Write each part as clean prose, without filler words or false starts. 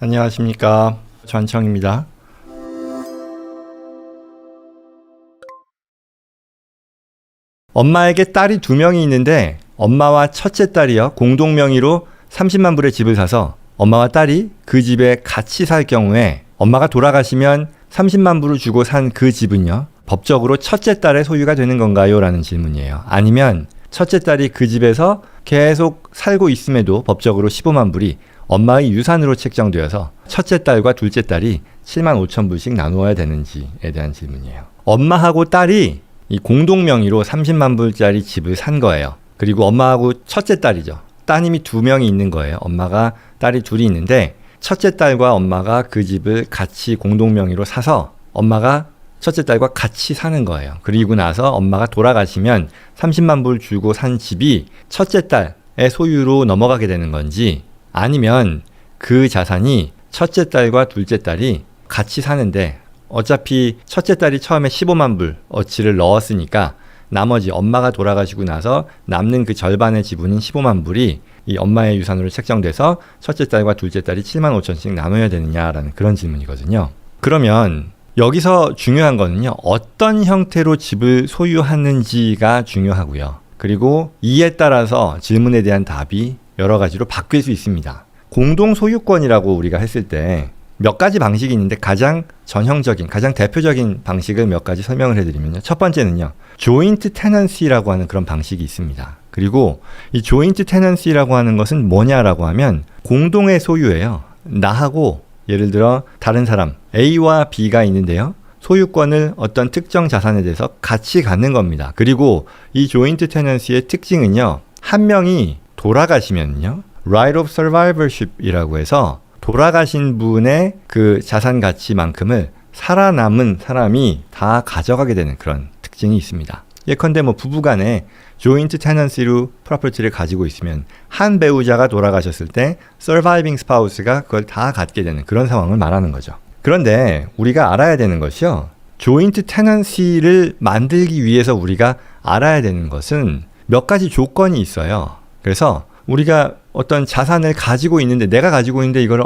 안녕하십니까, 전청입니다. 엄마에게 딸이 2명이 있는데 엄마와 첫째 딸이요 공동 명의로 30만 불의 집을 사서 엄마와 딸이 그 집에 같이 살 경우에 엄마가 돌아가시면 30만 불을 주고 산 그 집은요 법적으로 첫째 딸의 소유가 되는 건가요? 라는 질문이에요. 아니면 첫째 딸이 그 집에서 계속 살고 있음에도 법적으로 15만 불이 엄마의 유산으로 책정되어서 첫째 딸과 둘째 딸이 7만 5천 불씩 나누어야 되는지에 대한 질문이에요. 엄마하고 딸이 이 공동 명의로 30만 불짜리 집을 산 거예요. 그리고 엄마하고 첫째 딸이죠. 따님이 2명이 있는 거예요. 엄마가 딸이 둘이 있는데 첫째 딸과 엄마가 그 집을 같이 공동 명의로 사서 엄마가 첫째 딸과 같이 사는 거예요. 그리고 나서 엄마가 돌아가시면 30만 불 주고 산 집이 첫째 딸의 소유로 넘어가게 되는 건지, 아니면 그 자산이 첫째 딸과 둘째 딸이 같이 사는데 어차피 첫째 딸이 처음에 15만 불 어치를 넣었으니까 나머지 엄마가 돌아가시고 나서 남는 그 절반의 지분인 15만 불이 이 엄마의 유산으로 책정돼서 첫째 딸과 둘째 딸이 7만 5천씩 나눠야 되느냐라는 그런 질문이거든요. 그러면 여기서 중요한 거는요, 어떤 형태로 집을 소유하는지가 중요하고요. 그리고 이에 따라서 질문에 대한 답이 여러 가지로 바뀔 수 있습니다. 공동 소유권이라고 우리가 했을 때 몇 가지 방식이 있는데 가장 전형적인, 가장 대표적인 방식을 몇 가지 설명을 해드리면요. 첫 번째는요, 조인트 테넌시라고 하는 그런 방식이 있습니다. 그리고 이 조인트 테넌시라고 하는 것은 뭐냐라고 하면 공동의 소유예요. 나하고 예를 들어 다른 사람 A와 B가 있는데요. 소유권을 어떤 특정 자산에 대해서 같이 갖는 겁니다. 그리고 이 조인트 테넌시의 특징은요, 한 명이 돌아가시면요, right of survivorship이라고 해서 돌아가신 분의 그 자산 가치만큼을 살아남은 사람이 다 가져가게 되는 그런 특징이 있습니다. 예컨대 뭐 부부간에 조인트 테넌시로 프로퍼티를 가지고 있으면 한 배우자가 돌아가셨을 때 surviving spouse가 그걸 다 갖게 되는 그런 상황을 말하는 거죠. 그런데 우리가 알아야 되는 것이요, 조인트 테넌시를 만들기 위해서 우리가 알아야 되는 것은 몇 가지 조건이 있어요. 그래서 우리가 어떤 자산을 가지고 있는데, 내가 가지고 있는데 이걸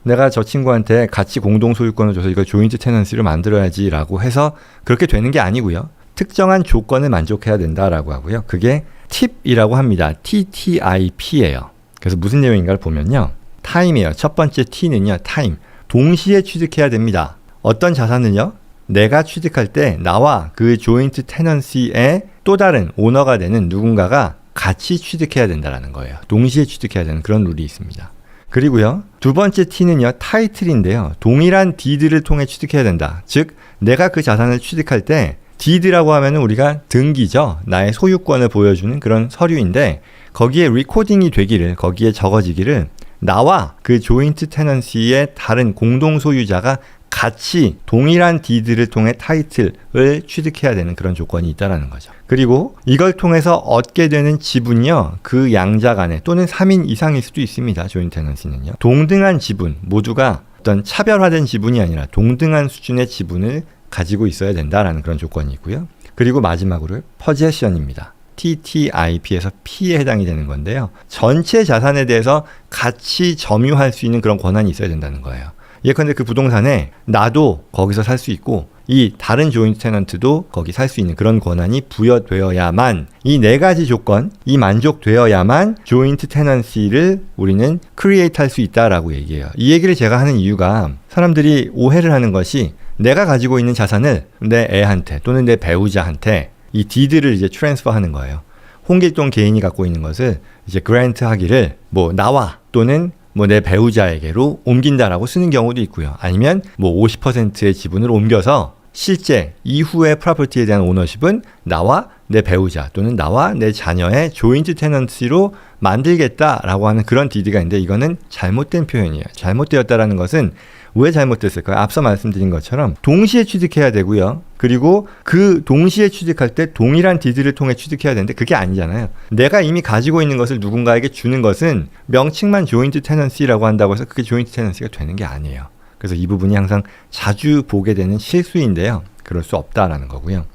내가 저 친구한테 같이 공동 소유권을 줘서 이걸 조인트 테넌시로 만들어야지 라고 해서 그렇게 되는 게 아니고요. 특정한 조건을 만족해야 된다라고 하고요. 그게 TIP이라고 합니다. TTIP예요. 그래서 무슨 내용인가를 보면요, 타임이에요. 첫 번째 T는요, 타임. 동시에 취득해야 됩니다. 어떤 자산을요, 내가 취득할 때 나와 그 조인트 테넌시의 또 다른 오너가 되는 누군가가 같이 취득해야 된다는 거예요. 동시에 취득해야 되는 그런 룰이 있습니다. 그리고요, 두 번째 T는요, 타이틀인데요. 동일한 디드를 통해 취득해야 된다. 즉, 내가 그 자산을 취득할 때 디드라고 하면 우리가 등기죠. 나의 소유권을 보여주는 그런 서류인데 거기에 리코딩이 되기를, 거기에 적어지기를 나와 그 조인트 테넌시의 다른 공동 소유자가 같이 동일한 디드를 통해 타이틀을 취득해야 되는 그런 조건이 있다는 거죠. 그리고 이걸 통해서 얻게 되는 지분요, 그 양자 간에 또는 3인 이상일 수도 있습니다. 조인트 테넌시는요. 동등한 지분, 모두가 어떤 차별화된 지분이 아니라 동등한 수준의 지분을 가지고 있어야 된다라는 그런 조건이 있고요. 그리고 마지막으로 possession입니다. TTIP에서 P에 해당이 되는 건데요. 전체 자산에 대해서 같이 점유할 수 있는 그런 권한이 있어야 된다는 거예요. 예컨대 그 부동산에 나도 거기서 살 수 있고 이 다른 조인트 테넌트도 거기 살 수 있는 그런 권한이 부여되어야만, 이 네 가지 조건이 만족되어야만 조인트 테넌시를 우리는 크리에이트 할 수 있다라고 얘기해요. 이 얘기를 제가 하는 이유가, 사람들이 오해를 하는 것이 내가 가지고 있는 자산을 내 애한테 또는 내 배우자한테 이 디드를 이제 트랜스퍼 하는 거예요. 홍길동 개인이 갖고 있는 것을 이제 그랜트 하기를 뭐 나와 또는 뭐 내 배우자에게로 옮긴다라고 쓰는 경우도 있고요. 아니면 뭐 50%의 지분을 옮겨서 실제 이후의 프로퍼티에 대한 오너십은 나와 내 배우자 또는 나와 내 자녀의 조인트 테넌시로 만들겠다라고 하는 그런 디드가 있는데, 이거는 잘못된 표현이에요. 잘못되었다라는 것은 왜 잘못됐을까요? 앞서 말씀드린 것처럼 동시에 취득해야 되고요. 그리고 그 동시에 취득할 때 동일한 디드를 통해 취득해야 되는데 그게 아니잖아요. 내가 이미 가지고 있는 것을 누군가에게 주는 것은 명칭만 조인트 테넌시라고 한다고 해서 그게 조인트 테넌시가 되는 게 아니에요. 그래서 이 부분이 항상 자주 보게 되는 실수인데요. 그럴 수 없다라는 거고요.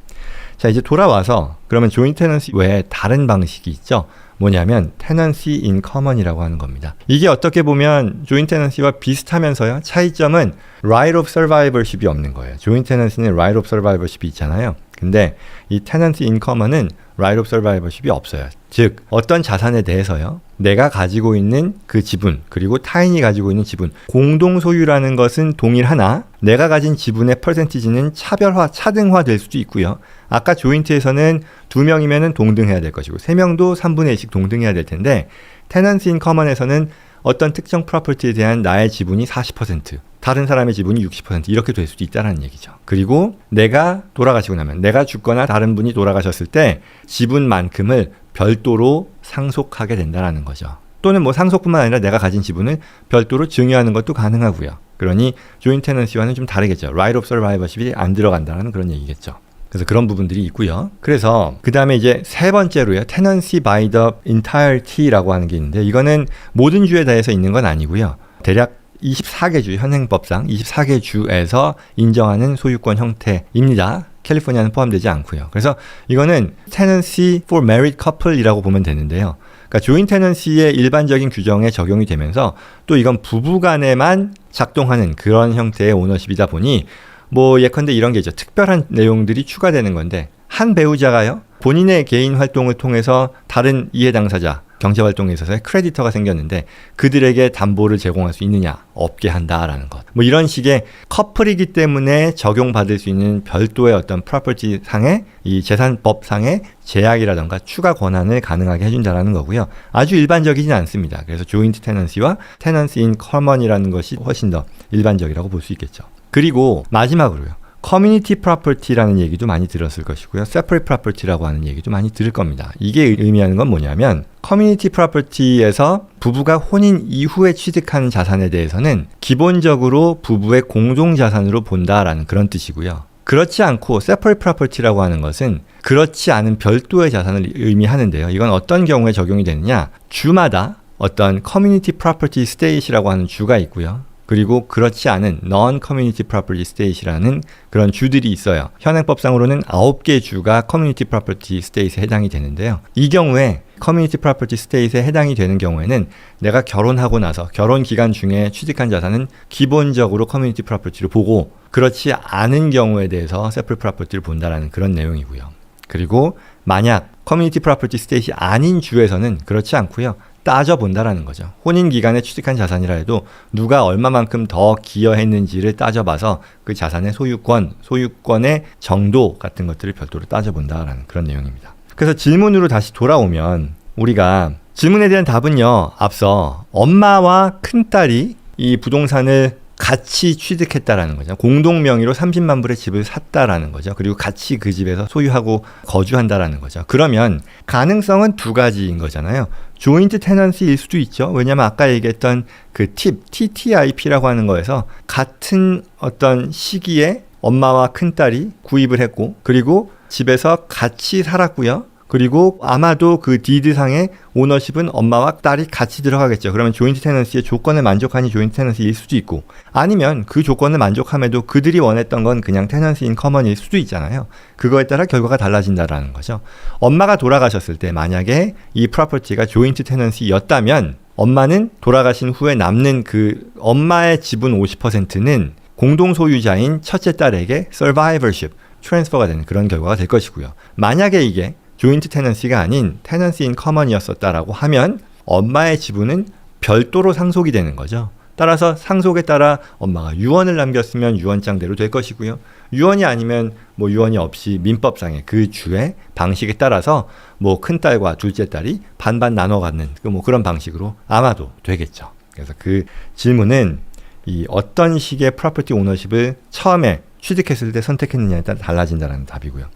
자, 이제 돌아와서 그러면 조인트 테넌시 외에 다른 방식이 있죠. 뭐냐면 tenancy in common이라고 하는 겁니다. 이게 어떻게 보면 joint tenancy와 비슷하면서요. 차이점은 right of survivorship이 없는 거예요. joint tenancy는 right of survivorship이 있잖아요. 근데 이 tenancy in common은 right of survivorship이 없어요. 즉 어떤 자산에 대해서요. 내가 가지고 있는 그 지분 그리고 타인이 가지고 있는 지분 공동 소유라는 것은 동일하나 내가 가진 지분의 퍼센티지는 차등화될 수도 있고요. 아까 조인트에서는 2명이면 동등해야 될 것이고 3명도 3분의 1씩 동등해야 될 텐데 tenancy in common에서는 어떤 특정 프로퍼티에 대한 나의 지분이 40%, 다른 사람의 지분이 60% 이렇게 될 수도 있다는 얘기죠. 그리고 내가 돌아가시고 나면 내가 죽거나 다른 분이 돌아가셨을 때 지분만큼을 별도로 상속하게 된다는 거죠. 또는 뭐 상속뿐만 아니라 내가 가진 지분을 별도로 증여하는 것도 가능하고요. 그러니 조인트 테넌시와는 좀 다르겠죠. right of survivorship이 안 들어간다는 그런 얘기겠죠. 그래서 그런 부분들이 있고요. 그래서 그 다음에 이제 세 번째로요. tenancy by the entirety라고 하는 게 있는데 이거는 모든 주에 대해서 있는 건 아니고요. 대략 24개 주 현행법상 24개 주에서 인정하는 소유권 형태입니다. 캘리포니아는 포함되지 않고요. 그래서 이거는 tenancy for married couple이라고 보면 되는데요. 그러니까 조인 테넌시의 일반적인 규정에 적용이 되면서 또 이건 부부간에만 작동하는 그런 형태의 오너십이다 보니 뭐 예컨대 이런 게 있죠. 특별한 내용들이 추가되는 건데 한 배우자가요. 본인의 개인 활동을 통해서 다른 이해 당사자 경제활동에 있어서 크레디터가 생겼는데 그들에게 담보를 제공할 수 있느냐 없게 한다라는 것. 뭐 이런 식의 커플이기 때문에 적용받을 수 있는 별도의 어떤 프로퍼티 상의 이 재산법 상의 제약이라던가 추가 권한을 가능하게 해준다라는 거고요. 아주 일반적이진 않습니다. 그래서 조인트 테넌시와 테넌시 인 커먼이라는 것이 훨씬 더 일반적이라고 볼 수 있겠죠. 그리고 마지막으로요. 커뮤니티 프로퍼티라는 얘기도 많이 들었을 것이고요. 세퍼레이트 프로퍼티라고 하는 얘기도 많이 들을 겁니다. 이게 의미하는 건 뭐냐면 커뮤니티 프로퍼티에서 부부가 혼인 이후에 취득한 자산에 대해서는 기본적으로 부부의 공동자산으로 본다라는 그런 뜻이고요. 그렇지 않고 세퍼레이트 프로퍼티라고 하는 것은 그렇지 않은 별도의 자산을 의미하는데요. 이건 어떤 경우에 적용이 되느냐? 주마다 어떤 커뮤니티 프로퍼티 스테이트라고 하는 주가 있고요. 그리고 그렇지 않은 non-community property state이라는 그런 주들이 있어요. 현행법상으로는 9개 주가 community property state에 해당이 되는데요. 이 경우에 community property state에 해당이 되는 경우에는 내가 결혼하고 나서 결혼 기간 중에 취득한 자산은 기본적으로 community property로 보고 그렇지 않은 경우에 대해서 separate property를 본다라는 그런 내용이고요. 그리고 만약 community property state이 아닌 주에서는 그렇지 않고요. 따져본다라는 거죠. 혼인 기간에 취득한 자산이라 해도 누가 얼마만큼 더 기여했는지를 따져봐서 그 자산의 소유권의 정도 같은 것들을 별도로 따져본다라는 그런 내용입니다. 그래서 질문으로 다시 돌아오면 우리가 질문에 대한 답은요. 앞서 엄마와 큰딸이 이 부동산을 같이 취득했다라는 거죠. 공동 명의로 30만 불의 집을 샀다라는 거죠. 그리고 같이 그 집에서 소유하고 거주한다라는 거죠. 그러면 가능성은 두 가지인 거잖아요. 조인트 테넌시일 수도 있죠. 왜냐하면 아까 얘기했던 그 TTIP라고 하는 거에서 같은 어떤 시기에 엄마와 큰딸이 구입을 했고 그리고 집에서 같이 살았고요. 그리고 아마도 그 디드상의 오너십은 엄마와 딸이 같이 들어가겠죠. 그러면 조인트 테넌시의 조건을 만족하니 조인트 테넌시일 수도 있고 아니면 그 조건을 만족함에도 그들이 원했던 건 그냥 테넌시 인 커먼일 수도 있잖아요. 그거에 따라 결과가 달라진다라는 거죠. 엄마가 돌아가셨을 때 만약에 이 프로퍼티가 조인트 테넌시였다면 엄마는 돌아가신 후에 남는 그 엄마의 지분 50%는 공동 소유자인 첫째 딸에게 survivorship, 트랜스퍼가 되는 그런 결과가 될 것이고요. 만약에 이게 조인트 테넌시가 아닌 테넌시 인 커먼이었었다라고 하면 엄마의 지분은 별도로 상속이 되는 거죠. 따라서 상속에 따라 엄마가 유언을 남겼으면 유언장대로 될 것이고요. 유언이 아니면 뭐 유언이 없이 민법상의 그 주의 방식에 따라서 뭐 큰딸과 둘째 딸이 반반 나눠 갖는 뭐 그런 방식으로 아마도 되겠죠. 그래서 그 질문은 이 어떤 식의 프로퍼티 오너십을 처음에 취득했을 때 선택했느냐에 따라 달라진다는 답이고요.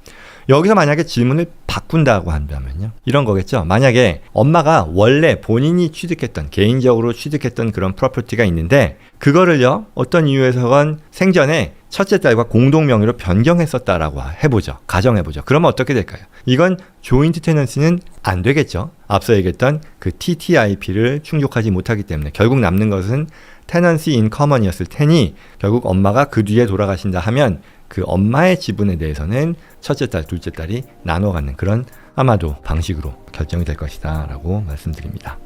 여기서 만약에 질문을 바꾼다고 한다면요. 이런 거겠죠. 만약에 엄마가 원래 본인이 취득했던 개인적으로 취득했던 그런 프로퍼티가 있는데 그거를요. 어떤 이유에서건 생전에 첫째 딸과 공동 명의로 변경했었다라고 해보죠. 가정해보죠. 그러면 어떻게 될까요? 이건 조인트 테넌시는 안 되겠죠. 앞서 얘기했던 그 TTIP를 충족하지 못하기 때문에 결국 남는 것은 테넌시 인 커먼이었을 테니 결국 엄마가 그 뒤에 돌아가신다 하면 그 엄마의 지분에 대해서는 첫째 딸, 둘째 딸이 나눠 갖는 그런 아마도 방식으로 결정이 될 것이다 라고 말씀드립니다.